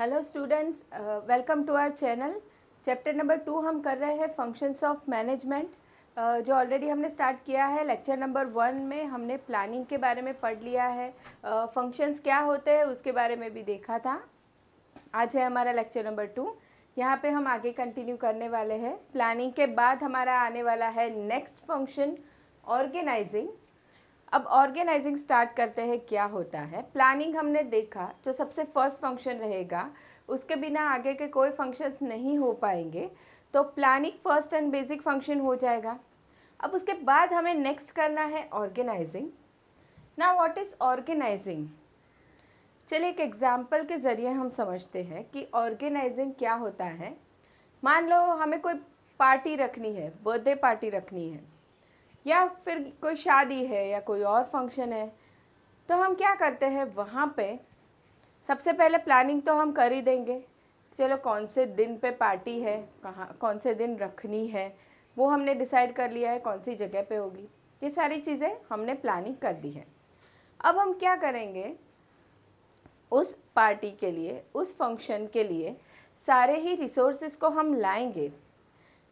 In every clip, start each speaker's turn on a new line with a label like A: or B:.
A: Hello students, welcome to our channel. Chapter number 2 हम कर रहे हैं फंक्शंस ऑफ मैनेजमेंट, जो ऑलरेडी हमने स्टार्ट किया है। लेक्चर नंबर 1 में हमने प्लानिंग के बारे में पढ़ लिया है, फंक्शंस क्या होते हैं उसके बारे में भी देखा था। आज है हमारा लेक्चर नंबर 2। यहाँ पे हम आगे कंटिन्यू करने वाले हैं। प्लानिंग के बाद हमारा आने वाला है नेक्स्ट फंक्शन, ऑर्गेनाइजिंग। अब ऑर्गेनाइजिंग स्टार्ट करते हैं। क्या होता है प्लानिंग हमने देखा, जो सबसे फर्स्ट फंक्शन रहेगा, उसके बिना आगे के कोई फंक्शंस नहीं हो पाएंगे, तो planning first and basic function हो जाएगा। अब उसके बाद हमें नेक्स्ट करना है organising. Now what is organising? चलिए एक एग्जाम्पल के ज़रिए हम समझते हैं कि ऑर्गेनाइजिंग क्या होता है। मान लो हमें कोई पार्टी रखनी है, बर्थडे पार्टी रखनी है, या फिर कोई शादी है या कोई और फंक्शन है, तो हम क्या करते हैं वहाँ पे सबसे पहले प्लानिंग तो हम कर ही देंगे। चलो कौन से दिन पे पार्टी है, कहाँ कौन से दिन रखनी है, वो हमने डिसाइड कर लिया है, कौन सी जगह पे होगी, ये सारी चीज़ें हमने प्लानिंग कर दी है। अब हम क्या करेंगे, उस पार्टी के लिए, उस फंक्शन के लिए सारे ही रिसोर्सेज को हम लाएंगे।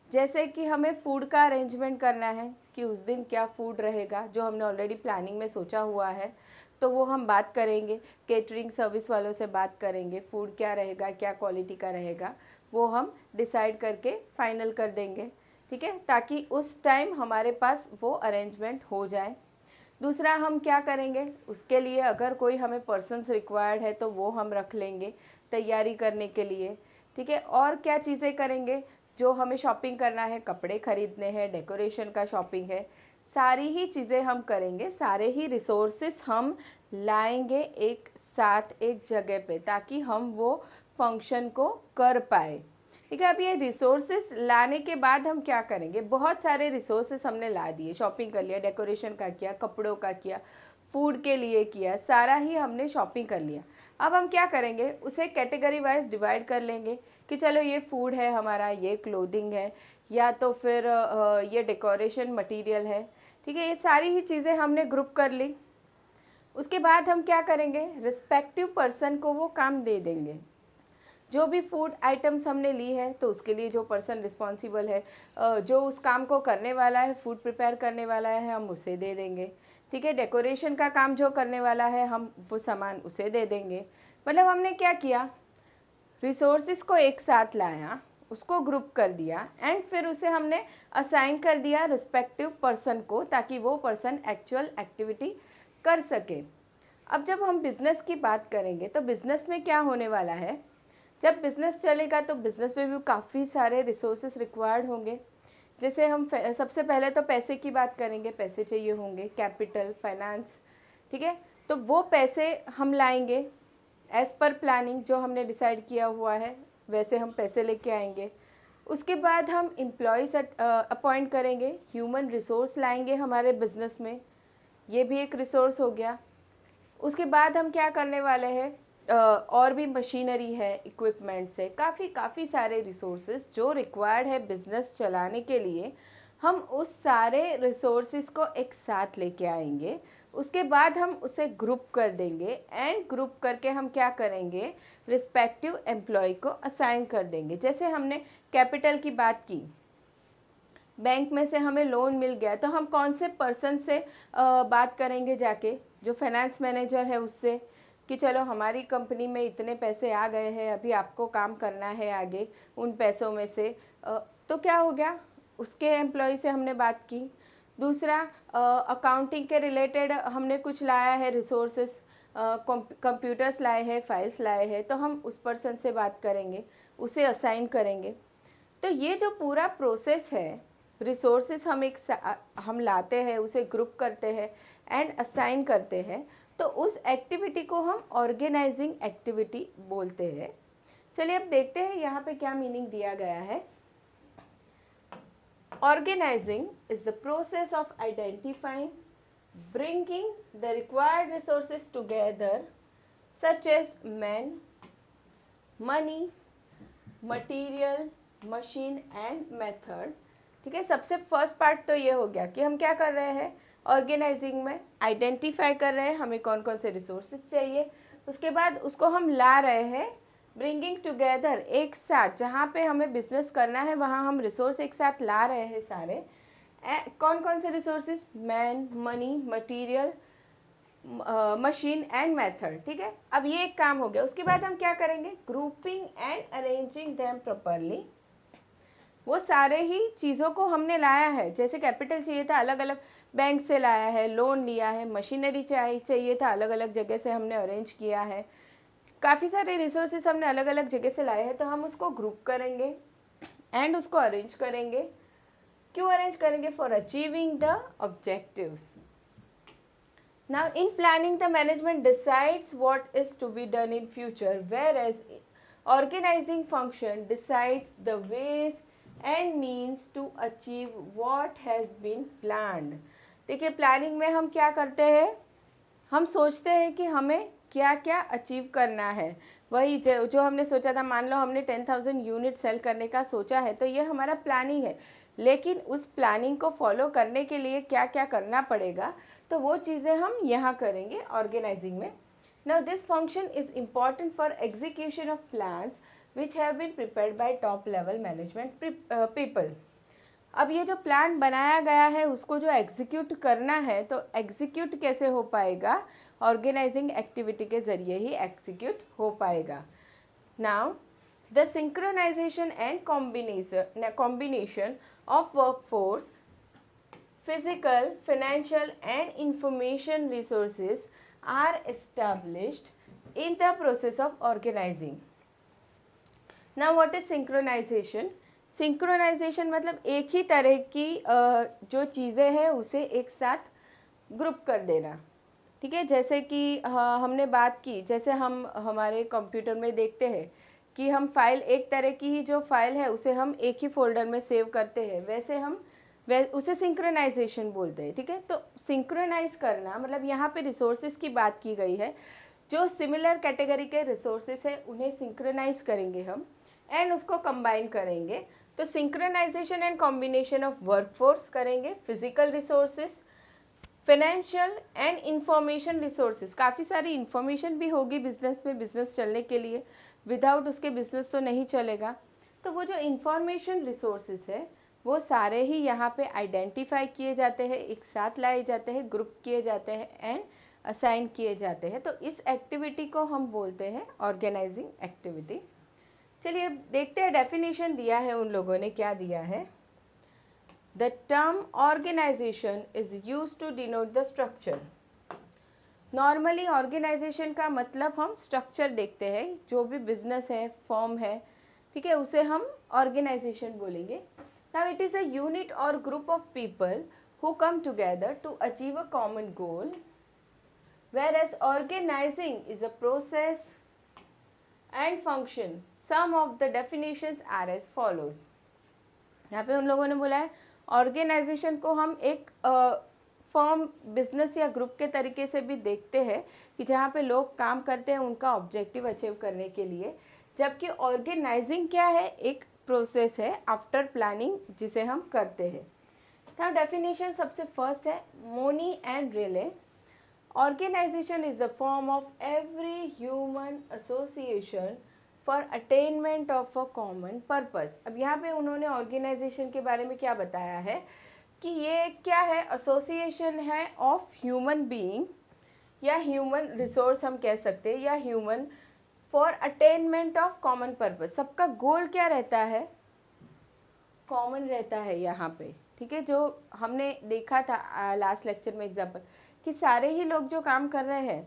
A: जैसे कि हमें फूड का अरेंजमेंट करना है कि उस दिन क्या फूड रहेगा, जो हमने ऑलरेडी प्लानिंग में सोचा हुआ है, तो वो हम बात करेंगे, केटरिंग सर्विस वालों से बात करेंगे, फूड क्या रहेगा, क्या क्वालिटी का रहेगा, वो हम डिसाइड करके फाइनल कर देंगे। ठीक है, ताकि उस टाइम हमारे पास वो अरेंजमेंट हो जाए। दूसरा हम क्या करेंगे, उसके लिए अगर कोई हमें पर्सन्स रिक्वायर्ड है तो वो हम रख लेंगे तैयारी करने के लिए। ठीक है, और क्या चीज़ें करेंगे, जो हमें शॉपिंग करना है, कपड़े ख़रीदने हैं, डेकोरेशन का शॉपिंग है, सारी ही चीज़ें हम करेंगे, सारे ही रिसोर्सेस हम लाएंगे एक साथ एक जगह पे, ताकि हम वो फंक्शन को कर पाए। ठीक है, अब ये रिसोर्सेस लाने के बाद हम क्या करेंगे, बहुत सारे रिसोर्सेस हमने ला दिए, शॉपिंग कर लिया, डेकोरेशन का किया, कपड़ों का किया, फूड के लिए किया, सारा ही हमने शॉपिंग कर लिया। अब हम क्या करेंगे, उसे कैटेगरी वाइज डिवाइड कर लेंगे कि चलो ये फूड है हमारा, ये क्लोथिंग है, या तो फिर ये डेकोरेशन मटेरियल है। ठीक है, ये सारी ही चीज़ें हमने ग्रुप कर ली। उसके बाद हम क्या करेंगे, रिस्पेक्टिव पर्सन को वो काम दे देंगे। जो भी फूड आइटम्स हमने ली है, तो उसके लिए जो पर्सन रिस्पॉन्सिबल है, जो उस काम को करने वाला है, फूड प्रिपेयर करने वाला है, हम उसे दे देंगे। ठीक है, डेकोरेशन का काम जो करने वाला है, हम वो सामान उसे दे देंगे। मतलब हमने क्या किया, रिसोर्सेज को एक साथ लाया, उसको ग्रुप कर दिया, एंड फिर उसे हमने असाइन कर दिया रिस्पेक्टिव पर्सन को, ताकि वो पर्सन एक्चुअल एक्टिविटी कर सके। अब जब हम बिज़नेस की बात करेंगे, तो बिज़नेस में क्या होने वाला है, जब बिज़नेस चलेगा तो बिज़नेस में भी काफ़ी सारे रिसोर्सेज रिक्वायर्ड होंगे। जैसे हम सबसे पहले तो पैसे की बात करेंगे, पैसे चाहिए होंगे, कैपिटल, फाइनेंस। ठीक है, तो वो पैसे हम लाएंगे एज़ पर प्लानिंग, जो हमने डिसाइड किया हुआ है वैसे हम पैसे लेके आएंगे। उसके बाद हम एम्प्लॉयज़ अपॉइंट करेंगे, ह्यूमन रिसोर्स लाएंगे हमारे बिज़नेस में, ये भी एक रिसोर्स हो गया। उसके बाद हम क्या करने वाले हैं, और भी मशीनरी है, इक्विपमेंट्स है, काफ़ी सारे रिसोर्सेज जो रिक्वायर्ड है बिज़नेस चलाने के लिए, हम उस सारे रिसोर्सेज को एक साथ लेके आएंगे। उसके बाद हम उसे ग्रुप कर देंगे, एंड ग्रुप करके हम क्या करेंगे, रिस्पेक्टिव एम्प्लॉय को असाइन कर देंगे। जैसे हमने कैपिटल की बात की, बैंक में से हमें लोन मिल गया, तो हम कौन से पर्सन से बात करेंगे जाके, जो फाइनेंस मैनेजर है उससे, कि चलो हमारी कंपनी में इतने पैसे आ गए हैं, अभी आपको काम करना है आगे उन पैसों में से। तो क्या हो गया, उसके एम्प्लॉय से हमने बात की। दूसरा, अकाउंटिंग के रिलेटेड हमने कुछ लाया है रिसोर्सेस, कंप्यूटर्स लाए हैं, फाइल्स लाए हैं, तो हम उस पर्सन से बात करेंगे, उसे असाइन करेंगे। तो ये जो पूरा प्रोसेस है, रिसोर्सेस हम लाते हैं, उसे ग्रुप करते हैं एंड असाइन करते हैं, तो उस एक्टिविटी को हम ऑर्गेनाइजिंग एक्टिविटी बोलते हैं। चलिए अब देखते हैं यहाँ पे क्या मीनिंग दिया गया है। Organising is the process of identifying, bringing the required resources together, such as man, money, material, machine and method. ठीक है, सबसे फर्स्ट पार्ट तो ये हो गया कि हम क्या कर रहे हैं, ऑर्गेनाइजिंग में आइडेंटिफाई कर रहे हैं हमें कौन कौन से रिसोर्सेज चाहिए। उसके बाद उसको हम ला रहे हैं ब्रिंगिंग टुगेदर, एक साथ जहाँ पे हमें बिजनेस करना है वहाँ हम रिसोर्स एक साथ ला रहे हैं सारे। कौन कौन से resources? Man, money, material, machine and method. ठीक है, अब ये एक काम हो गया। उसके बाद हम क्या करेंगे? Grouping and arranging them properly. वो सारे ही चीज़ों को हमने लाया है। जैसे कैपिटल चाहिए था, अलग अलग बैंक से लाया है, लोन लिया है। मशीनरी चाहिए था, अलग अलग जगह से हमने अरेंज किया है। काफ़ी सारे रिसोर्सेज हमने अलग अलग जगह से लाए हैं, तो हम उसको ग्रुप करेंगे एंड उसको अरेंज करेंगे। क्यों अरेंज करेंगे? For achieving the objectives. Now in planning the management decides what is to be done in future, whereas organizing function decides the ways and means to achieve what has been planned। देखिए, planning में हम क्या करते हैं? हम सोचते हैं कि हमें क्या क्या अचीव करना है। वही जो हमने सोचा था, मान लो हमने 10,000 यूनिट सेल करने का सोचा है, तो ये हमारा प्लानिंग है। लेकिन उस प्लानिंग को फॉलो करने के लिए क्या क्या करना पड़ेगा, तो वो चीज़ें हम यहाँ करेंगे ऑर्गेनाइजिंग में। Now this function is important for execution of plans which have been prepared by top level management people. अब ये जो प्लान बनाया गया है उसको जो एग्जीक्यूट करना है, तो एग्जीक्यूट कैसे हो पाएगा? ऑर्गेनाइजिंग एक्टिविटी के ज़रिए ही एग्जीक्यूट हो पाएगा। Now the synchronisation and combination of workforce, physical, financial and information resources are established in the process of organizing. Now what is synchronization? Synchronisation मतलब एक ही तरह की जो चीज़ें हैं उसे एक साथ ग्रुप कर देना। ठीक है, जैसे कि हमने बात की, जैसे हम हमारे कंप्यूटर में देखते हैं कि हम फाइल, एक तरह की ही जो फाइल है उसे हम एक ही फोल्डर में सेव करते हैं, वैसे हम उसे सिंक्रोनाइजेशन बोलते हैं। ठीक है, तो सिंक्रोनाइज करना मतलब यहाँ पे रिसोर्सेज की बात की गई है। जो सिमिलर कैटेगरी के रिसोर्सेज है उन्हें सिंक्रोनाइज करेंगे हम एंड उसको कंबाइन करेंगे। तो synchronisation and combination of workforce करेंगे, physical resources, financial and information resources. काफ़ी सारी इंफॉर्मेशन भी होगी बिजनेस में, बिजनेस चलने के लिए। विदाउट उसके बिजनेस तो नहीं चलेगा। तो वो जो इंफॉर्मेशन रिसोर्सेज है वो सारे ही यहाँ पे आइडेंटिफाई किए जाते हैं, एक साथ लाए जाते हैं, ग्रुप किए जाते हैं एंड असाइन किए जाते हैं। तो इस एक्टिविटी को हम बोलते हैं ऑर्गेनाइजिंग एक्टिविटी। चलिए अब देखते हैं, डेफिनेशन दिया है उन लोगों ने, क्या दिया है। The term organisation is use to denote the structure. Normally organisation का मतलब हम स्ट्रक्चर देखते हैं, जो भी बिजनेस है, फॉर्म है, ठीक है, उसे हम ऑर्गेनाइजेशन बोलेंगे। Now it is a unit or group of people who come together to achieve a common goal, whereas organizing is a process and function. Some of the definitions are as follows. यहाँ पे उन लोगों ने बोला है organisation को हम एक फॉर्म, बिजनेस या ग्रुप के तरीके से भी देखते हैं कि जहाँ पे लोग काम करते हैं उनका ऑब्जेक्टिव अचीव करने के लिए। जबकि ऑर्गेनाइजिंग क्या है? एक प्रोसेस है आफ्टर प्लानिंग जिसे हम करते हैं। नाउ डेफिनेशन सबसे फर्स्ट है Mooney and Reiley. Organisation is the form of every human association for attainment of a common purpose. अब यहाँ पे उन्होंने ऑर्गेनाइजेशन के बारे में क्या बताया है कि ये क्या है? एसोसिएशन है ऑफ ह्यूमन बीइंग या ह्यूमन रिसोर्स हम कह सकते हैं, या human for attainment of common purpose. सबका गोल क्या रहता है? कॉमन रहता है यहाँ पे। ठीक है, जो हमने देखा था लास्ट लेक्चर में एग्जाम्पल, कि सारे ही लोग जो काम कर रहे हैं,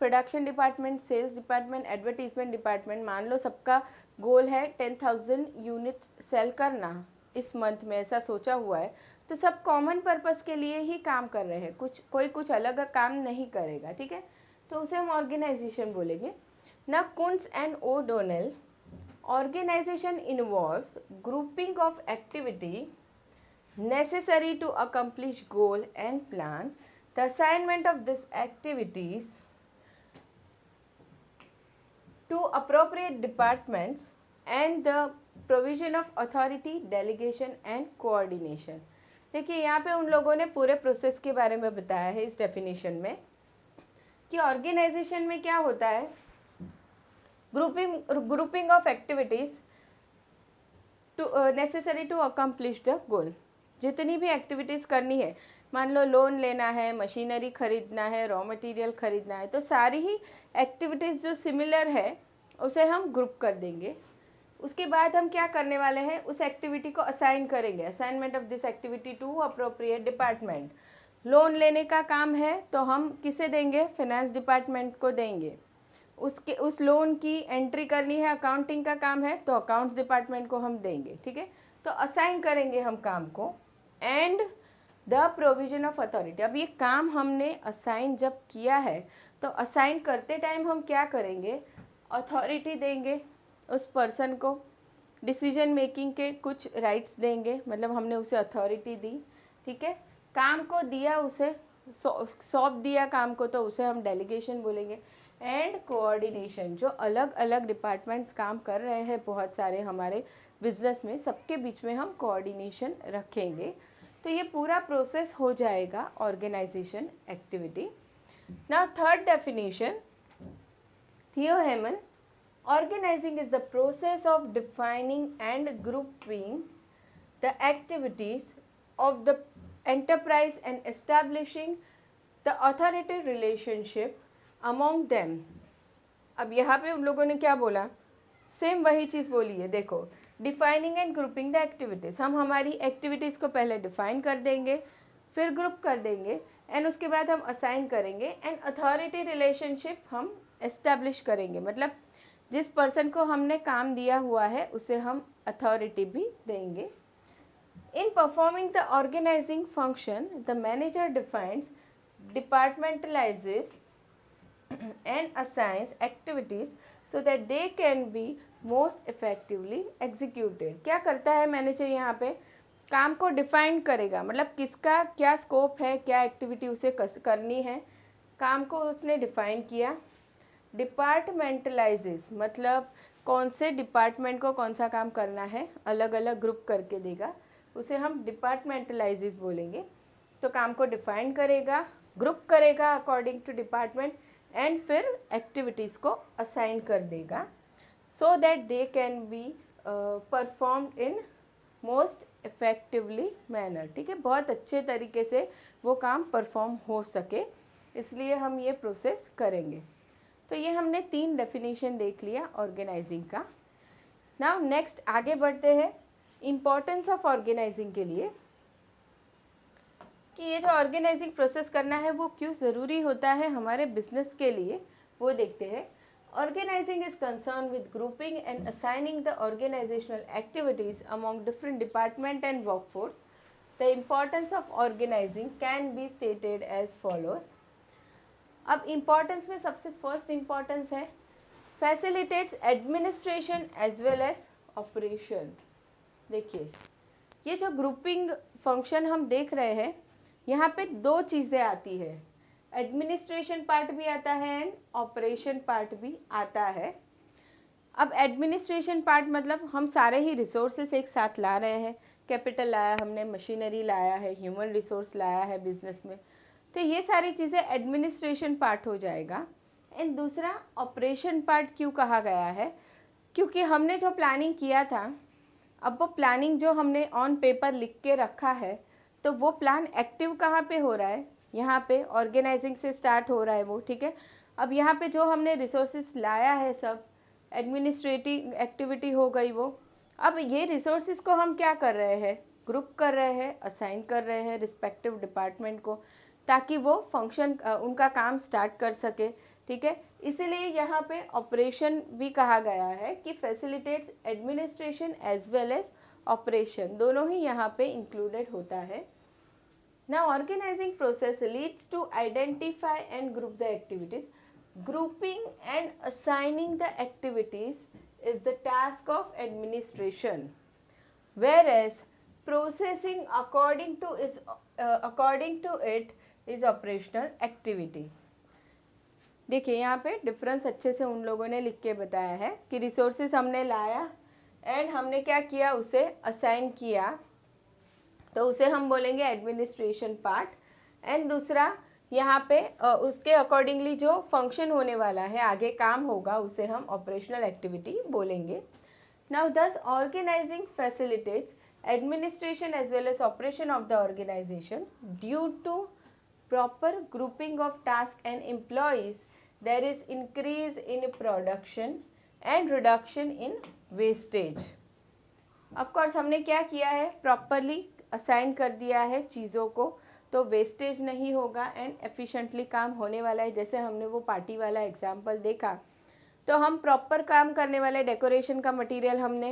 A: production department, sales department, advertisement department, मान लो सबका गोल है 10,000 यूनिट्स सेल करना इस मंथ में, ऐसा सोचा हुआ है, तो सब कॉमन पर्पस के लिए ही काम कर रहे हैं, कोई कुछ अलग काम नहीं करेगा। ठीक है, तो उसे हम ऑर्गेनाइजेशन बोलेंगे। Now Kuntz and O'Donnell, organization involves grouping of activity necessary to accomplish goal and plan, the assignment of these activities to appropriate departments and the provision of authority, delegation and coordination। देखिए यहाँ पे उन लोगों ने पूरे process के बारे में बताया है इस डेफिनेशन में कि ऑर्गेनाइजेशन में क्या होता है grouping of activities to necessary to accomplish the goal. जितनी भी एक्टिविटीज़ करनी है, मान लो लोन लेना है, मशीनरी ख़रीदना है, रॉ मटेरियल ख़रीदना है, तो सारी ही एक्टिविटीज़ जो सिमिलर है उसे हम ग्रुप कर देंगे। उसके बाद हम क्या करने वाले हैं, उस एक्टिविटी को असाइन करेंगे। Assignment of this activity to appropriate department. Loan लेने का काम है तो हम किसे देंगे, फाइनेंस डिपार्टमेंट को देंगे। उस लोन की एंट्री करनी है, अकाउंटिंग का काम है तो अकाउंट्स डिपार्टमेंट को हम देंगे। ठीक है, तो असाइन करेंगे हम काम को। And the provision of authority. अब ये काम हमने असाइन जब किया है तो असाइन करते टाइम हम क्या करेंगे, अथॉरिटी देंगे उस पर्सन को, डिसीजन मेकिंग के कुछ राइट्स देंगे, मतलब हमने उसे अथॉरिटी दी। ठीक है, काम को दिया, उसे सौंप दिया काम को, तो उसे हम डेलीगेशन बोलेंगे। एंड कोऑर्डिनेशन, जो अलग अलग डिपार्टमेंट्स काम कर रहे हैं बहुत सारे हमारे बिजनेस में, सबके बीच में हम कोऑर्डिनेशन रखेंगे। तो ये पूरा प्रोसेस हो जाएगा organisation activity. Now third definition, Theo Haimann, organizing is the process of defining and grouping the activities of the enterprise and establishing the authoritative relationship among them। अब यहाँ पे उन लोगों ने क्या बोला, सेम वही चीज़ बोली है। देखो, defining and grouping the activities, हम हमारी एक्टिविटीज़ को पहले डिफाइन कर देंगे, फिर ग्रुप कर देंगे, एंड उसके बाद हम असाइन करेंगे, एंड अथॉरिटी रिलेशनशिप हम एस्टैब्लिश करेंगे। मतलब जिस पर्सन को हमने काम दिया हुआ है उसे हम अथॉरिटी भी देंगे। In performing the organising function the manager defines, departmentalises and assigns activities so that they can be most effectively executed. क्या करता है मैनेजर, यहाँ पे काम को डिफाइन करेगा, मतलब किसका क्या स्कोप है, क्या एक्टिविटी उसे करनी है, काम को उसने डिफाइन किया। डिपार्टमेंटलाइजेस, मतलब कौन से डिपार्टमेंट को कौन सा काम करना है अलग अलग ग्रुप करके देगा, उसे हम डिपार्टमेंटलाइजेस बोलेंगे। तो काम को डिफाइन करेगा, ग्रुप करेगा अकॉर्डिंग टू डिपार्टमेंट, एंड फिर एक्टिविटीज़ को असाइन कर देगा सो that they can be performed in most effectively manner. ठीक है, बहुत अच्छे तरीके से वो काम परफॉर्म हो सके, इसलिए हम ये प्रोसेस करेंगे। तो ये हमने 3 डेफिनेशन देख लिया ऑर्गेनाइजिंग का। नाउ नेक्स्ट आगे बढ़ते हैं इम्पोर्टेंस ऑफ ऑर्गेनाइजिंग के लिए, कि ये जो ऑर्गेनाइजिंग प्रोसेस करना है वो क्यों ज़रूरी होता है हमारे बिजनेस के लिए, वो देखते हैं। Organising is concern with grouping and assigning the organisational activities among different department and workforce. The importance of organising can be stated as follows. अब इम्पॉर्टेंस में सबसे फर्स्ट इम्पॉर्टेंस है facilitates administration as well as operation. देखिए, ये जो grouping function हम देख रहे हैं, यहाँ पे 2 चीज़ें आती है, एडमिनिस्ट्रेशन पार्ट भी आता है एंड ऑपरेशन पार्ट भी आता है। अब एडमिनिस्ट्रेशन पार्ट मतलब हम सारे ही रिसोर्सेस एक साथ ला रहे हैं, कैपिटल लाया हमने, मशीनरी लाया है, ह्यूमन रिसोर्स लाया है बिजनेस में, तो ये सारी चीज़ें एडमिनिस्ट्रेशन पार्ट हो जाएगा। एंड दूसरा ऑपरेशन पार्ट क्यों कहा गया है, क्योंकि हमने जो प्लानिंग किया था, अब वो प्लानिंग जो हमने ऑन पेपर लिख के रखा है, तो वो प्लान एक्टिव कहाँ पे हो रहा है, यहाँ पे ऑर्गेनाइजिंग से स्टार्ट हो रहा है वो। ठीक है, अब यहाँ पे जो हमने रिसोर्सेज लाया है सब एडमिनिस्ट्रेटिव एक्टिविटी हो गई वो। अब ये रिसोर्सेज को हम क्या कर रहे हैं, ग्रुप कर रहे हैं, असाइन कर रहे हैं रिस्पेक्टिव डिपार्टमेंट को, ताकि वो फंक्शन उनका काम स्टार्ट कर सके। ठीक है, इसीलिए यहाँ पे ऑपरेशन भी कहा गया है कि facilitates administration as well as operation, दोनों ही यहाँ पे इंक्लूडेड होता है। Now organising process leads to identify and group the activities. Grouping and assigning the activities is the task of administration, whereas processing according to it is operational activity। देखिए, यहाँ पे difference अच्छे से उन लोगों ने लिख के बताया है कि रिसोर्सेज हमने लाया एंड हमने क्या किया, उसे असाइन किया, तो उसे हम बोलेंगे एडमिनिस्ट्रेशन पार्ट। एंड दूसरा, यहाँ पे उसके अकॉर्डिंगली जो फंक्शन होने वाला है, आगे काम होगा, उसे हम ऑपरेशनल एक्टिविटी बोलेंगे. Now thus organising facilitates administration as well as operation of the organization. Due to proper grouping of tasks and employees, there is increase in production and reduction in wastage. Of course हमने क्या किया है, properly assign कर दिया है चीज़ों को, तो वेस्टेज नहीं होगा एंड एफिशिएंटली काम होने वाला है. जैसे हमने वो पार्टी वाला एग्जाम्पल देखा, तो हम प्रॉपर काम करने वाले डेकोरेशन का मटेरियल हमने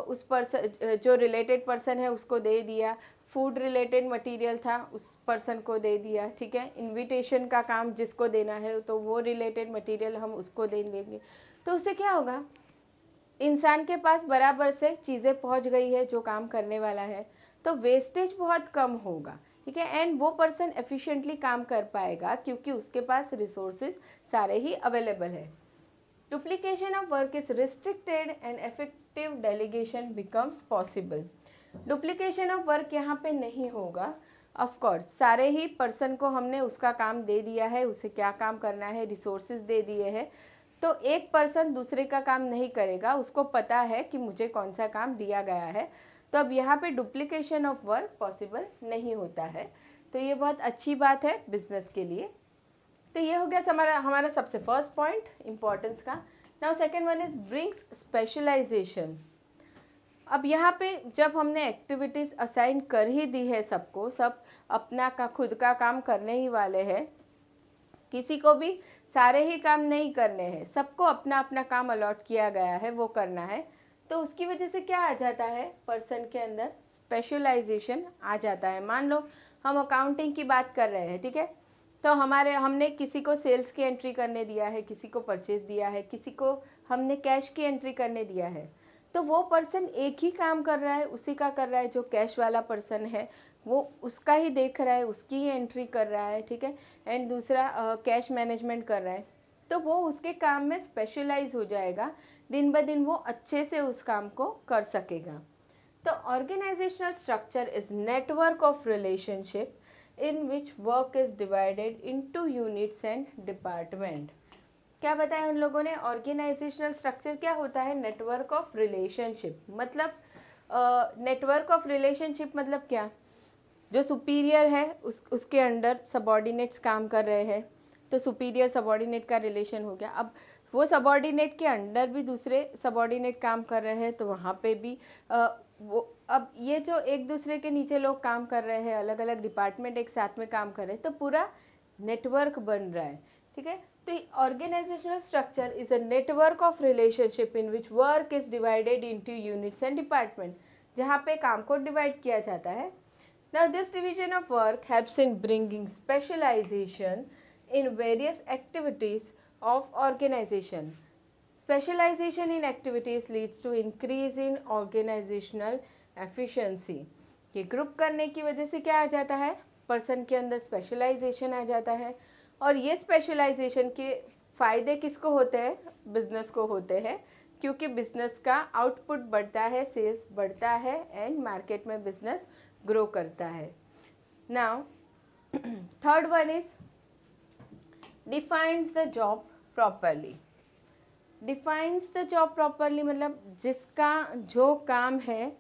A: उस पर्सन, जो रिलेटेड पर्सन है उसको दे दिया. फूड रिलेटेड मटेरियल था, उस पर्सन को दे दिया. ठीक है, इनविटेशन का काम जिसको देना है तो वो रिलेटेड मटेरियल हम उसको दे देंगे. तो उससे क्या होगा, इंसान के पास बराबर से चीज़ें पहुंच गई है जो काम करने वाला है, तो वेस्टेज बहुत कम होगा. ठीक है, एंड वो पर्सन एफिशिएंटली काम कर पाएगा क्योंकि उसके पास रिसोर्सेज सारे ही अवेलेबल है. Duplication of work is restricted and effective delegation becomes possible. Duplication of work यहाँ पे नहीं होगा. Of course सारे ही पर्सन को हमने उसका काम दे दिया है, उसे क्या काम करना है, रिसोर्सेज दे दिए हैं, तो एक पर्सन दूसरे का काम नहीं करेगा. उसको पता है कि मुझे कौन सा काम दिया गया है, तो अब यहाँ पे डुप्लीकेशन ऑफ वर्क पॉसिबल नहीं होता है. तो ये बहुत अच्छी बात है बिजनेस के लिए. तो ये हो गया हमारा सबसे फर्स्ट पॉइंट इम्पोर्टेंस का. Now second one is brings specialization. अब यहाँ पे जब हमने एक्टिविटीज़ असाइन कर ही दी है सबको, सब अपना का खुद का काम करने ही वाले हैं, किसी को भी सारे ही काम नहीं करने हैं, सबको अपना अपना काम अलॉट किया गया है, वो करना है, तो उसकी वजह से क्या आ जाता है, पर्सन के अंदर स्पेशलाइजेशन आ जाता है. मान लो हम अकाउंटिंग की बात कर रहे हैं, ठीक है, तो हमने किसी को सेल्स की एंट्री करने दिया है, किसी को परचेज दिया है, किसी को हमने कैश की एंट्री करने दिया है, तो वो पर्सन एक ही काम कर रहा है, उसी का कर रहा है. जो कैश वाला पर्सन है वो उसका ही देख रहा है, उसकी ही एंट्री कर रहा है. ठीक है, एंड दूसरा कैश मैनेजमेंट कर रहा है, तो वो उसके काम में स्पेशलाइज हो जाएगा. दिन ब दिन वो अच्छे से उस काम को कर सकेगा. तो organizational structure is network of relationship in which work is divided into units and department. क्या बताया उन लोगों ने, ऑर्गेनाइजेशनल स्ट्रक्चर क्या होता है, नेटवर्क ऑफ रिलेशनशिप. मतलब नेटवर्क ऑफ रिलेशनशिप मतलब क्या, जो सुपीरियर है उसके अंडर सबॉर्डिनेट्स काम कर रहे हैं, तो सुपीरियर सबॉर्डिनेट का रिलेशन हो गया. अब वो सबॉर्डिनेट के अंडर भी दूसरे सबॉर्डिनेट काम कर रहे हैं, तो वहाँ पे भी वो, अब ये जो एक दूसरे के नीचे लोग काम कर रहे हैं, अलग अलग डिपार्टमेंट एक साथ में काम कर रहे हैं, तो पूरा नेटवर्क बन रहा है. ठीक है, तो organizational structure is a network of relationship in which work is divided into units and department, जहाँ पे काम को डिवाइड किया जाता है. Now this division of work helps in bringing specialization in various activities of organization. Specialization in activities leads to increase in organizational efficiency. कि group करने की वजह से क्या आ जाता है, पर्सन के अंदर स्पेशलाइजेशन आ जाता है, और ये स्पेशलाइजेशन के फ़ायदे किसको होते हैं, बिजनेस को होते हैं, क्योंकि बिजनेस का आउटपुट बढ़ता है, सेल्स बढ़ता है, एंड मार्केट में बिजनेस ग्रो करता है. Now third one is defines the job properly. Defines the job properly मतलब जिसका जो काम है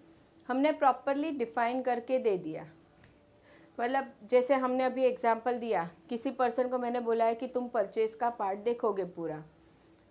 A: हमने प्रॉपरली डिफाइन करके दे दिया. मतलब जैसे हमने अभी एग्जांपल दिया, किसी पर्सन को मैंने बोला है कि तुम परचेज का पार्ट देखोगे पूरा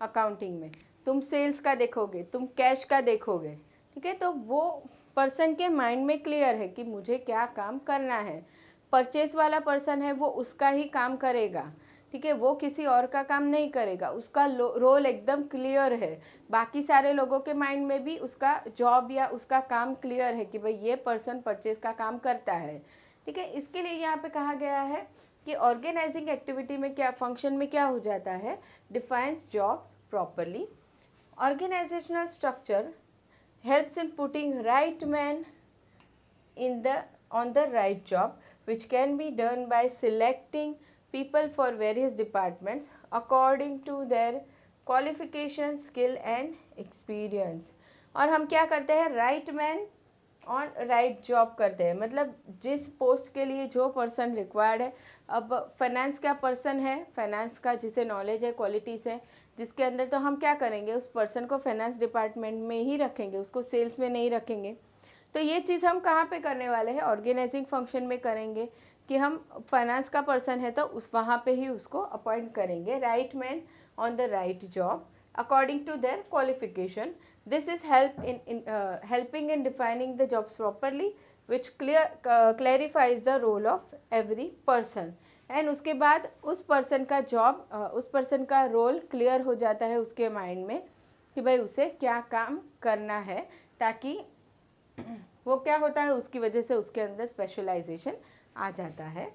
A: अकाउंटिंग में, तुम सेल्स का देखोगे, तुम कैश का देखोगे. ठीक है, तो वो पर्सन के माइंड में क्लियर है कि मुझे क्या काम करना है. परचेज वाला पर्सन है वो उसका ही काम करेगा. ठीक है, वो किसी और का काम नहीं करेगा, उसका रोल एकदम क्लियर है. बाकी सारे लोगों के माइंड में भी उसका जॉब या उसका काम क्लियर है कि भाई ये पर्सन परचेज का काम करता है. ठीक है, इसके लिए यहाँ पे कहा गया है कि ऑर्गेनाइजिंग एक्टिविटी में क्या फंक्शन में क्या हो जाता है, defines jobs properly. Organizational structure helps in putting right man in the on the right job, which can be done by selecting people for various departments according to their qualification, skill and experience. और हम क्या करते हैं, right man on right job करते हैं, मतलब जिस post के लिए जो पर्सन रिक्वायर्ड है। अब फाइनेंस का पर्सन है, फाइनेंस का जिसे नॉलेज है, क्वालिटीज़ है, जिसके अंदर, तो हम क्या करेंगे, उस पर्सन को फाइनेंस डिपार्टमेंट में ही रखेंगे, उसको सेल्स में नहीं रखेंगे। तो ये चीज़ हम कहाँ पे करने वाले हैं, ऑर्गेनाइजिंग फंक्शन में करेंगे, कि हम फाइनेंस का पर्सन है तो उस वहाँ पे ही उसको अपॉइंट करेंगे, right man on the right job according to their qualification. This is helping in defining the jobs properly, which clarifies the role of every person. And उसके बाद उस पर्सन का जॉब, उस पर्सन का रोल क्लियर हो जाता है उसके माइंड में कि भाई उसे क्या काम करना है, ताकि वो क्या होता है, उसकी वजह से उसके अंदर स्पेशलाइजेशन आ जाता है।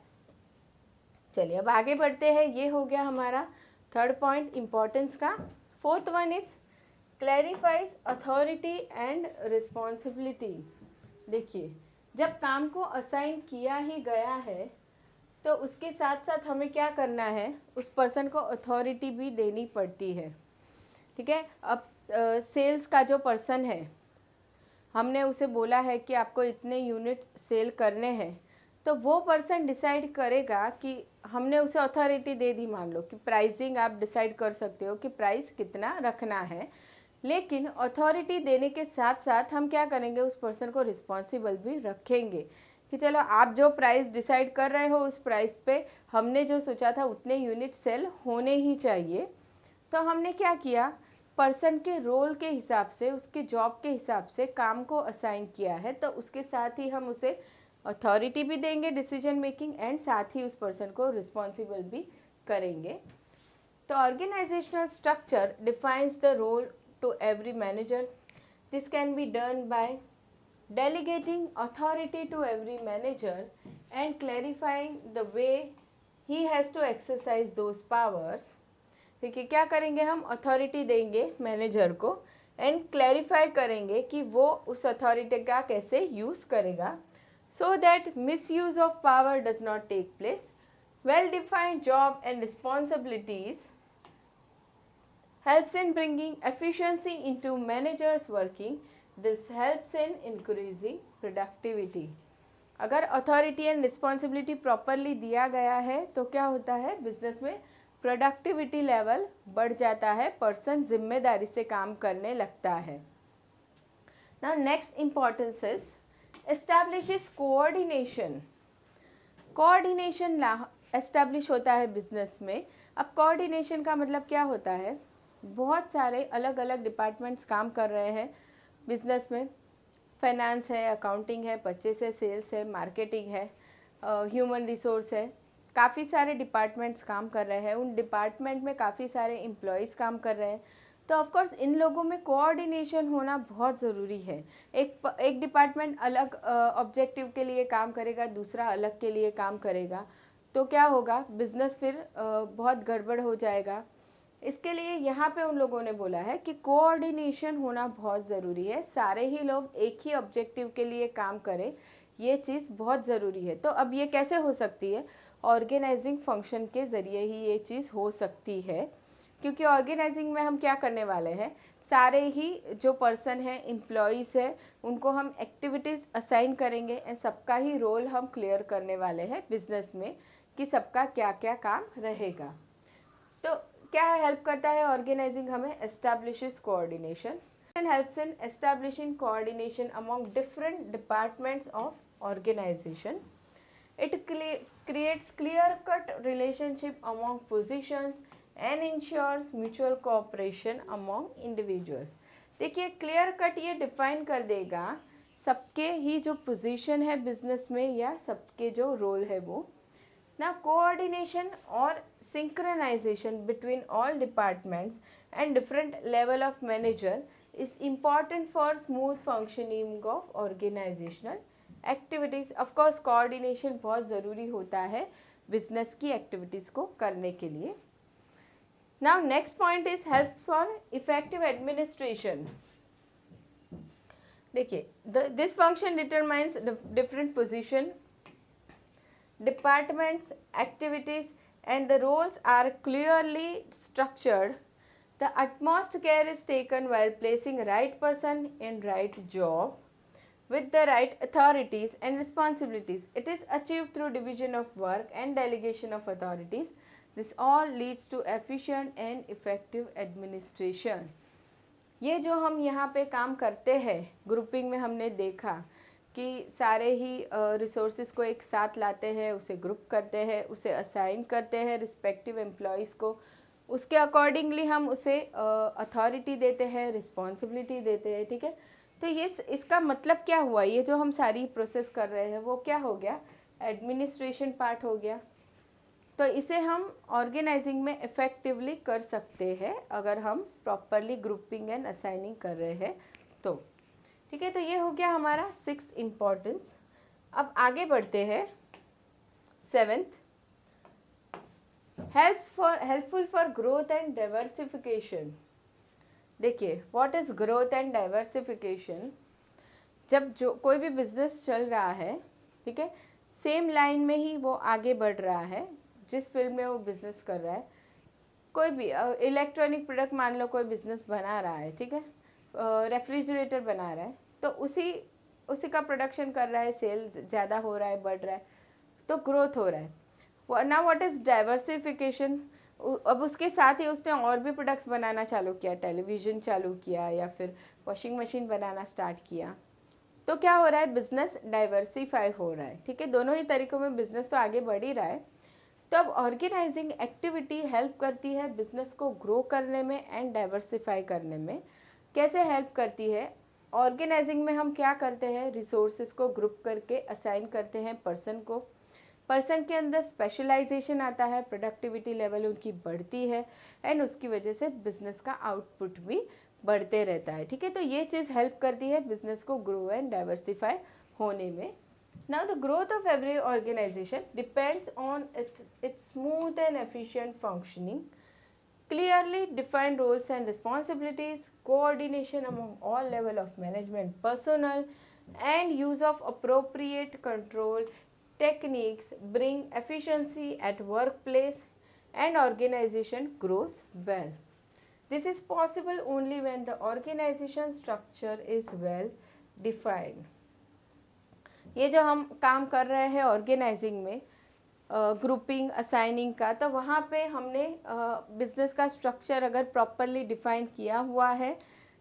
A: चलिए अब आगे बढ़ते हैं। ये हो गया हमारा थर्ड पॉइंट इम्पोर्टेंस का। Fourth one is clarifies authority and responsibility. देखिए, जब काम को असाइन किया ही गया है तो उसके साथ साथ हमें क्या करना है, उस पर्सन को अथॉरिटी भी देनी पड़ती है। ठीक है, अब सेल्स का जो पर्सन है, हमने उसे बोला है कि आपको इतने यूनिट सेल करने हैं, तो वो पर्सन डिसाइड करेगा कि हमने उसे अथॉरिटी दे दी, मान लो कि प्राइसिंग आप डिसाइड कर सकते हो कि प्राइस कितना रखना है, लेकिन अथॉरिटी देने के साथ साथ हम क्या करेंगे, उस पर्सन को रिस्पॉन्सिबल भी रखेंगे कि चलो आप जो प्राइस डिसाइड कर रहे हो उस प्राइस पे हमने जो सोचा था उतने यूनिट सेल होने ही चाहिए। तो हमने क्या किया, पर्सन के रोल के हिसाब से, उसके जॉब के हिसाब से काम को असाइन किया है, तो उसके साथ ही हम उसे अथॉरिटी भी देंगे डिसीजन मेकिंग, एंड साथ ही उस पर्सन को रिस्पॉन्सिबल भी करेंगे। तो organizational structure defines the role to every manager. This can be done by delegating authority to every manager and clarifying the way he has to exercise those powers. देखिए क्या करेंगे, हम अथॉरिटी देंगे manager को and clarify करेंगे कि वो उस अथॉरिटी का कैसे यूज़ करेगा, so that misuse of power does not take place. Well-defined job and responsibilities helps in bringing efficiency into managers working. This helps in increasing productivity. अगर अथॉरिटी एंड रिस्पॉन्सिबिलिटी प्रॉपरली दिया गया है तो क्या होता है, बिजनेस में प्रोडक्टिविटी लेवल बढ़ जाता है, पर्सन जिम्मेदारी से काम करने लगता है। Now next importance is establishes coordination. Coordination establish होता है बिजनेस में। अब कोऑर्डिनेशन का मतलब क्या होता है, बहुत सारे अलग अलग डिपार्टमेंट्स काम कर रहे हैं बिजनेस में। फाइनेंस है, अकाउंटिंग है, परचेस है, सेल्स है, मार्केटिंग है, ह्यूमन रिसोर्स है, काफ़ी सारे डिपार्टमेंट्स काम कर रहे हैं। उन डिपार्टमेंट में काफ़ी सारे एम्प्लॉयज़ काम कर रहे हैं, तो ऑफ कोर्स इन लोगों में कोऑर्डिनेशन होना बहुत ज़रूरी है। एक डिपार्टमेंट अलग ऑब्जेक्टिव के लिए काम करेगा, दूसरा अलग के लिए काम करेगा, तो क्या होगा, बिजनेस फिर बहुत गड़बड़ हो जाएगा। इसके लिए यहाँ पे उन लोगों ने बोला है कि कोऑर्डिनेशन होना बहुत ज़रूरी है, सारे ही लोग एक ही ऑब्जेक्टिव के लिए काम करें, ये चीज़ बहुत ज़रूरी है। तो अब ये कैसे हो सकती है, ऑर्गेनाइजिंग फंक्शन के ज़रिए ही ये चीज़ हो सकती है, क्योंकि ऑर्गेनाइजिंग में हम क्या करने वाले हैं, सारे ही जो पर्सन है, एम्प्लॉयज़ है, उनको हम एक्टिविटीज़ असाइन करेंगे एंड सबका ही रोल हम क्लियर करने वाले हैं बिजनेस में कि सबका क्या क्या काम रहेगा। तो क्या हेल्प करता है ऑर्गेनाइजिंग हमें, establishes coordination and helps in establishing coordination among different departments of organization. It creates clear-cut relationship among positions and ensures mutual cooperation among individuals. देखिए क्लियर कट ये डिफाइन कर देगा सबके ही जो पोजीशन है बिजनेस में या सबके जो रोल है वो। ना कोऑर्डिनेशन और synchronization between all departments and different level of manager is important for smooth functioning of organizational activities. Of course coordination बहुत ज़रूरी होता है बिजनेस की एक्टिविटीज़ को करने के लिए। Now next point is help for effective administration. देखिए this function determines different position, departments, activities and the roles are clearly structured. The utmost care is taken while placing right person in right job. with the right authorities and responsibilities. It is achieved through division of work and delegation of authorities. This all leads to efficient and effective administration. ये जो हम यहाँ पे काम करते हैं grouping में, हमने देखा कि सारे ही रिसोर्सेज को एक साथ लाते हैं, उसे ग्रुप करते हैं, उसे असाइन करते हैं रिस्पेक्टिव एम्प्लॉयज़ को, उसके अकॉर्डिंगली हम उसे अथॉरिटी देते हैं, रिस्पॉन्सिबिलिटी देते हैं, ठीक है। तो ये इसका मतलब क्या हुआ, ये जो हम सारी प्रोसेस कर रहे हैं वो क्या हो गया, एडमिनिस्ट्रेशन पार्ट हो गया। तो इसे हम ऑर्गेनाइजिंग में इफ़ेक्टिवली कर सकते हैं अगर हम प्रॉपरली ग्रुपिंग एंड असाइनिंग कर रहे हैं तो, ठीक है। तो ये हो गया हमारा 6th इम्पॉर्टेंस। अब आगे बढ़ते हैं 7th, helpful for growth and diversification. देखिए what is growth and diversification. जब जो कोई भी बिजनेस चल रहा है, ठीक है, सेम लाइन में ही वो आगे बढ़ रहा है जिस फील्ड में वो बिज़नेस कर रहा है। कोई भी इलेक्ट्रॉनिक प्रोडक्ट मान लो कोई बिज़नेस बना रहा है, ठीक है, रेफ्रिजरेटर बना रहा है, तो उसी का प्रोडक्शन कर रहा है, सेल्स ज़्यादा हो रहा है, बढ़ रहा है, तो ग्रोथ हो रहा है। Now what is diversification. अब उसके साथ ही उसने और भी प्रोडक्ट्स बनाना चालू किया, टेलीविज़न चालू किया या फिर वॉशिंग मशीन बनाना स्टार्ट किया, तो क्या हो रहा है, बिज़नेस डाइवर्सिफाई हो रहा है, ठीक है। दोनों ही तरीक़ों में बिज़नेस तो आगे बढ़ ही रहा है। तो अब ऑर्गेनाइजिंग एक्टिविटी हेल्प करती है बिज़नेस को ग्रो करने में एंड डाइवर्सिफाई करने में। कैसे हेल्प करती है, ऑर्गेनाइजिंग में हम क्या करते हैं, रिसोर्सेज को ग्रुप करके असाइन करते हैं पर्सन को, पर्सन के अंदर स्पेशलाइजेशन आता है, प्रोडक्टिविटी लेवल उनकी बढ़ती है एंड उसकी वजह से बिज़नेस का आउटपुट भी बढ़ते रहता है, ठीक है। तो ये चीज़ हेल्प करती है बिज़नेस को ग्रो एंड डाइवर्सिफाई होने में। Now the growth of every organization depends on its smooth and efficient functioning, clearly defined roles and responsibilities, coordination among all level of management personnel, and use of appropriate control techniques bring efficiency at workplace and organization grows well. This is possible only when the organization structure is well defined. ये जो हम काम कर रहे हैं organising में grouping assigning का, तो वहाँ पे हमने बिज़नेस का स्ट्रक्चर अगर प्रॉपरली डिफाइन किया हुआ है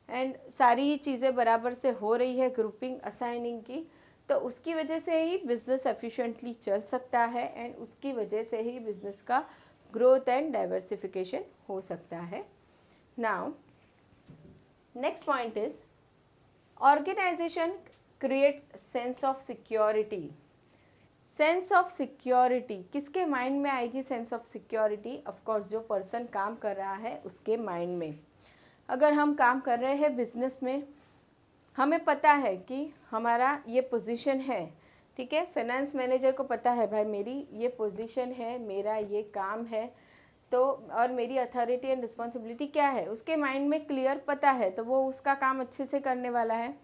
A: एंड सारी ही चीज़ें बराबर से हो रही है ग्रुपिंग असाइनिंग की, तो उसकी वजह से ही बिज़नेस एफिशिएंटली चल सकता है एंड उसकी वजह से ही बिज़नेस का ग्रोथ एंड डाइवर्सिफिकेशन हो सकता है। Now next point is organization creates sense of security. Sense of security किसके माइंड में आएगी, सेंस ऑफ सिक्योरिटी ऑफकोर्स जो पर्सन काम कर रहा है उसके माइंड में। अगर हम काम कर रहे हैं बिजनेस में, हमें पता है कि हमारा ये पोजीशन है, ठीक है, फाइनेंस मैनेजर को पता है भाई मेरी ये पोजीशन है, मेरा ये काम है, तो और मेरी अथॉरिटी एंड रिस्पॉन्सिबिलिटी क्या है, उसके माइंड में क्लियर पता है, तो वो उसका काम अच्छे से करने वाला है।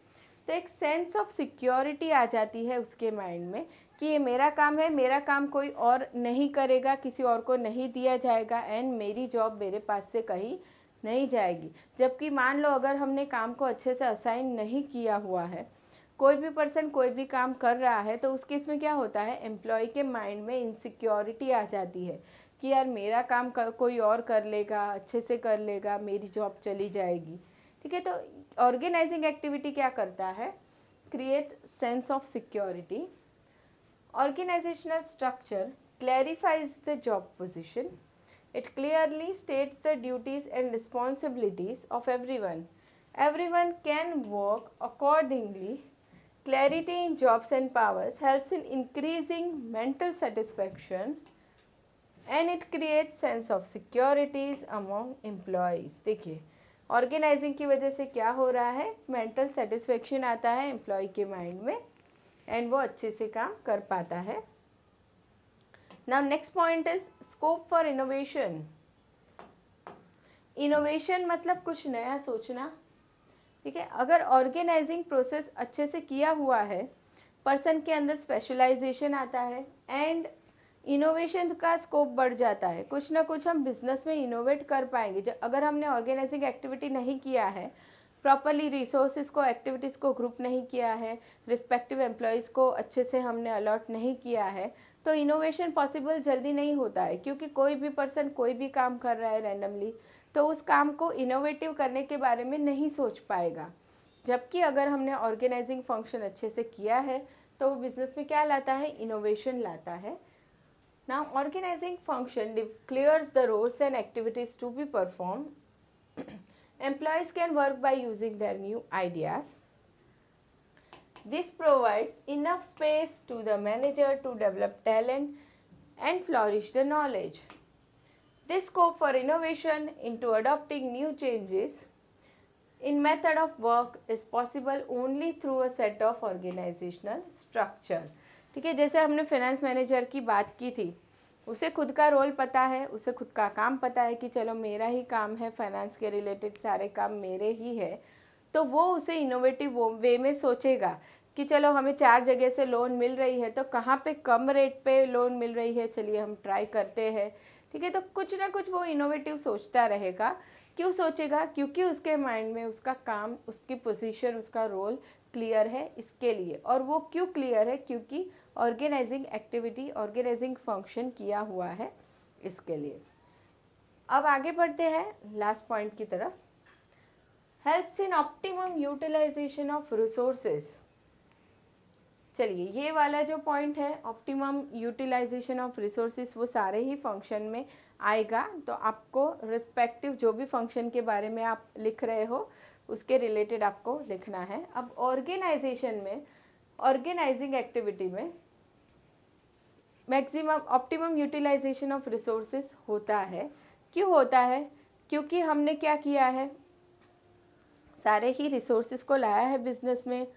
A: तो एक सेंस ऑफ सिक्योरिटी आ जाती है उसके माइंड में कि ये मेरा काम है, मेरा काम कोई और नहीं करेगा, किसी और को नहीं दिया जाएगा एंड मेरी जॉब मेरे पास से कहीं नहीं जाएगी। जबकि मान लो अगर हमने काम को अच्छे से असाइन नहीं किया हुआ है, कोई भी पर्सन कोई भी काम कर रहा है, तो उस केस में क्या होता है, एम्प्लॉय के माइंड में इनसिक्योरिटी आ जाती है कि यार मेरा काम कोई और कर लेगा, अच्छे से कर लेगा, मेरी जॉब चली जाएगी, ठीक है। तो ऑर्गेनाइजिंग एक्टिविटी क्या करता है, creates sense of security. Organizational structure clarifies the job position, it clearly states the duties and responsibilities of everyone. Everyone can work accordingly. Clarity in jobs and powers helps in increasing mental satisfaction and it creates sense of securities among employees. देखिए organising की वजह से क्या हो रहा है, mental satisfaction आता है एम्प्लॉय के माइंड में एंड वो अच्छे से काम कर पाता है। Now next point is scope for innovation. Innovation मतलब कुछ नया सोचना, ठीक है। अगर ऑर्गेनाइजिंग प्रोसेस अच्छे से किया हुआ है, पर्सन के अंदर स्पेशलाइजेशन आता है एंड इनोवेशन का स्कोप बढ़ जाता है, कुछ ना कुछ हम बिजनेस में इनोवेट कर पाएंगे। अगर हमने ऑर्गेनाइजिंग एक्टिविटी नहीं किया है, प्रॉपरली रिसोर्सेज को, एक्टिविटीज़ को ग्रुप नहीं किया है, रिस्पेक्टिव एम्प्लॉयज़ को अच्छे से हमने अलॉट नहीं किया है, तो इनोवेशन पॉसिबल जल्दी नहीं होता है। क्योंकि कोई भी पर्सन कोई भी काम कर रहा है रैंडमली, तो उस काम को इनोवेटिव करने के बारे में नहीं सोच पाएगा। जबकि अगर हमने ऑर्गेनाइजिंग फंक्शन अच्छे से किया है तो वो बिजनेस में क्या लाता है, इनोवेशन लाता है। Now organizing function clears the roles and activities to be performed. Employees can work by using their new ideas. This provides enough space to the manager to develop talent and flourish the knowledge. This scope for innovation into adopting new changes in method of work is possible only through a set of organizational structure. ठीक है, जैसे हमने finance manager की बात की थी, उसे खुद का रोल पता है, उसे खुद का काम पता है कि चलो मेरा ही काम है, फाइनेंस के रिलेटेड सारे काम मेरे ही है, तो वो उसे इनोवेटिव वे में सोचेगा कि चलो हमें 4 जगह से लोन मिल रही है, तो कहाँ पे कम रेट पे लोन मिल रही है, चलिए हम ट्राई करते हैं। ठीक है, तो कुछ ना कुछ वो इनोवेटिव सोचता रहेगा। क्यों सोचेगा? क्योंकि उसके माइंड में उसका काम, उसकी पोजीशन, उसका रोल क्लियर है इसके लिए। और वो क्यों क्लियर है? क्योंकि ऑर्गेनाइजिंग एक्टिविटी, ऑर्गेनाइजिंग फंक्शन किया हुआ है इसके लिए। अब आगे बढ़ते हैं लास्ट पॉइंट की तरफ। Helps in optimum utilization of resources. चलिए, ये वाला जो पॉइंट है ऑप्टिमम यूटिलाइजेशन ऑफ रिसोर्सेज, वो सारे ही फंक्शन में आएगा। तो आपको रिस्पेक्टिव जो भी फंक्शन के बारे में आप लिख रहे हो उसके रिलेटेड आपको लिखना है। अब ऑर्गेनाइजेशन में, ऑर्गेनाइजिंग एक्टिविटी में maximum optimum utilization of resources होता है। क्यों होता है? क्योंकि हमने क्या किया है, सारे ही रिसोर्सेज को लाया है बिजनेस में,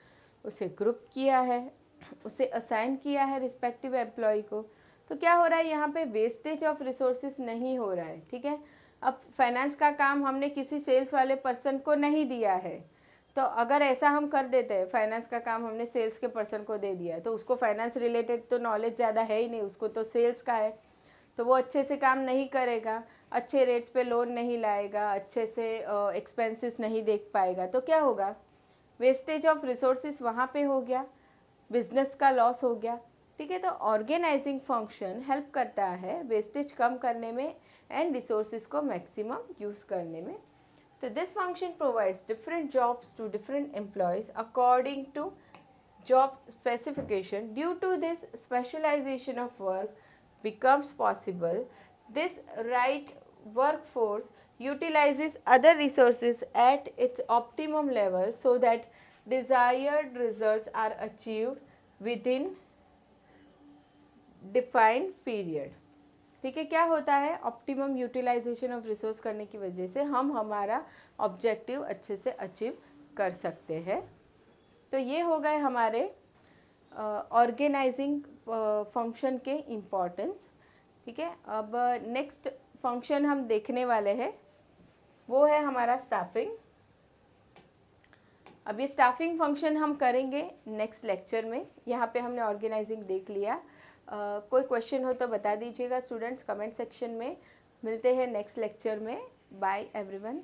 A: उसे ग्रुप किया है, उसे असाइन किया है रिस्पेक्टिव एम्प्लॉय को। तो क्या हो रहा है यहाँ पे, वेस्टेज ऑफ रिसोर्सेज नहीं हो रहा है। ठीक है, अब फाइनेंस का काम हमने किसी सेल्स वाले पर्सन को नहीं दिया है, तो अगर ऐसा हम कर देते हैं, फाइनेंस का काम हमने सेल्स के पर्सन को दे दिया है, तो उसको फाइनेंस रिलेटेड तो नॉलेज ज़्यादा है ही नहीं, उसको तो सेल्स का है, तो वो अच्छे से काम नहीं करेगा, अच्छे रेट्स पे लोन नहीं लाएगा, अच्छे से एक्सपेंसेस नहीं देख पाएगा। तो क्या होगा, वेस्टेज ऑफ रिसोर्सेज वहाँ पे हो गया, बिजनेस का लॉस हो गया। ठीक है, तो ऑर्गेनाइजिंग फंक्शन हेल्प करता है वेस्टेज कम करने में एंड रिसोर्सेज को मैक्सिमम यूज़ करने में। तो this function provides different jobs to different employees according to job specification. Due to this specialization of work becomes possible, this right workforce utilizes other resources at its optimum level so that desired results are achieved within defined period. ठीक है, क्या होता है, optimum utilization of resource करने की वजह से हम हमारा ऑब्जेक्टिव अच्छे से अचीव कर सकते हैं। तो ये हो गए हमारे ऑर्गेनाइजिंग फंक्शन के इम्पोर्टेंस। ठीक है, अब नेक्स्ट फंक्शन हम देखने वाले हैं, वो है हमारा स्टाफिंग। अब ये स्टाफिंग फंक्शन हम करेंगे नेक्स्ट लेक्चर में। यहाँ पे हमने ऑर्गेनाइजिंग देख लिया। कोई क्वेश्चन हो तो बता दीजिएगा स्टूडेंट्स कमेंट सेक्शन में। मिलते हैं नेक्स्ट लेक्चर में। Bye everyone.